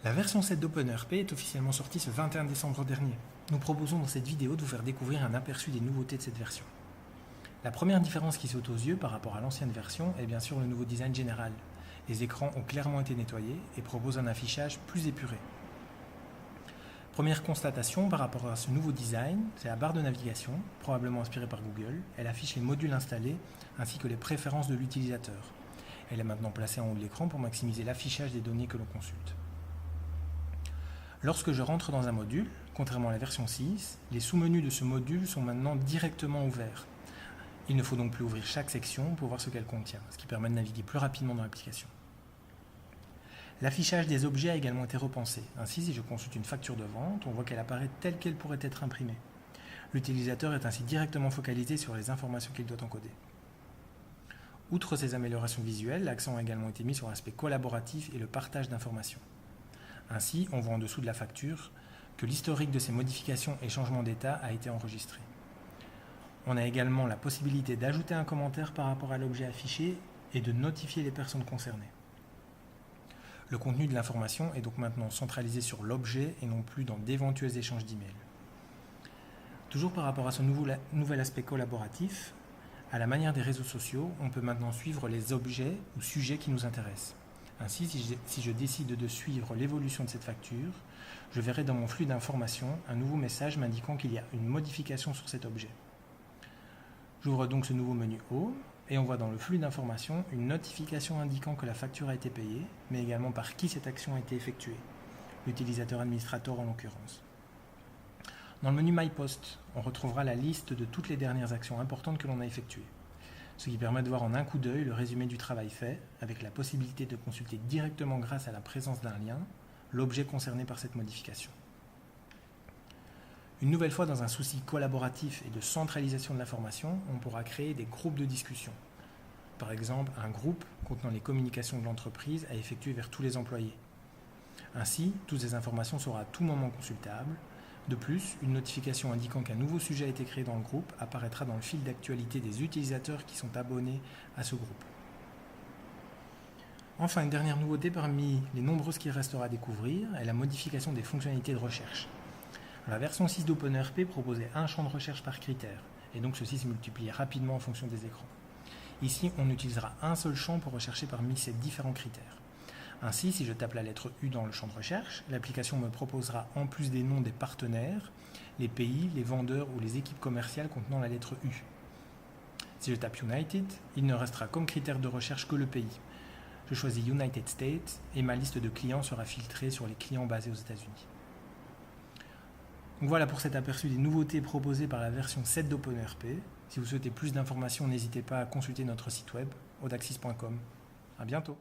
La version 7 d'OpenERP est officiellement sortie ce 21 décembre dernier. Nous proposons dans cette vidéo de vous faire découvrir un aperçu des nouveautés de cette version. La première différence qui saute aux yeux par rapport à l'ancienne version est bien sûr le nouveau design général. Les écrans ont clairement été nettoyés et proposent un affichage plus épuré. Première constatation par rapport à ce nouveau design, c'est la barre de navigation, probablement inspirée par Google. Elle affiche les modules installés ainsi que les préférences de l'utilisateur. Elle est maintenant placée en haut de l'écran pour maximiser l'affichage des données que l'on consulte. Lorsque je rentre dans un module, contrairement à la version 6, les sous-menus de ce module sont maintenant directement ouverts. Il ne faut donc plus ouvrir chaque section pour voir ce qu'elle contient, ce qui permet de naviguer plus rapidement dans l'application. L'affichage des objets a également été repensé. Ainsi, si je consulte une facture de vente, on voit qu'elle apparaît telle qu'elle pourrait être imprimée. L'utilisateur est ainsi directement focalisé sur les informations qu'il doit encoder. Outre ces améliorations visuelles, l'accent a également été mis sur l'aspect collaboratif et le partage d'informations. Ainsi, on voit en dessous de la facture que l'historique de ces modifications et changements d'état a été enregistré. On a également la possibilité d'ajouter un commentaire par rapport à l'objet affiché et de notifier les personnes concernées. Le contenu de l'information est donc maintenant centralisé sur l'objet et non plus dans d'éventuels échanges d'emails. Toujours par rapport à ce nouvel aspect collaboratif, à la manière des réseaux sociaux, on peut maintenant suivre les objets ou sujets qui nous intéressent. Ainsi, si je décide de suivre l'évolution de cette facture, je verrai dans mon flux d'informations un nouveau message m'indiquant qu'il y a une modification sur cet objet. J'ouvre donc ce nouveau menu Home et on voit dans le flux d'informations une notification indiquant que la facture a été payée, mais également par qui cette action a été effectuée, l'utilisateur administrateur en l'occurrence. Dans le menu My Post, on retrouvera la liste de toutes les dernières actions importantes que l'on a effectuées, ce qui permet de voir en un coup d'œil le résumé du travail fait, avec la possibilité de consulter directement grâce à la présence d'un lien, l'objet concerné par cette modification. Une nouvelle fois, dans un souci collaboratif et de centralisation de l'information, on pourra créer des groupes de discussion. Par exemple, un groupe contenant les communications de l'entreprise à effectuer vers tous les employés. Ainsi, toutes ces informations seront à tout moment consultables. De plus, une notification indiquant qu'un nouveau sujet a été créé dans le groupe apparaîtra dans le fil d'actualité des utilisateurs qui sont abonnés à ce groupe. Enfin, une dernière nouveauté parmi les nombreuses qu'il restera à découvrir est la modification des fonctionnalités de recherche. La version 6 d'OpenERP proposait un champ de recherche par critère, et donc ceci se multipliait rapidement en fonction des écrans. Ici, on utilisera un seul champ pour rechercher parmi ces différents critères. Ainsi, si je tape la lettre U dans le champ de recherche, l'application me proposera en plus des noms des partenaires, les pays, les vendeurs ou les équipes commerciales contenant la lettre U. Si je tape United, il ne restera comme critère de recherche que le pays. Je choisis United States et ma liste de clients sera filtrée sur les clients basés aux États-Unis. Donc voilà pour cet aperçu des nouveautés proposées par la version 7 d'OpenERP. Si vous souhaitez plus d'informations, n'hésitez pas à consulter notre site web audaxis.com. À bientôt.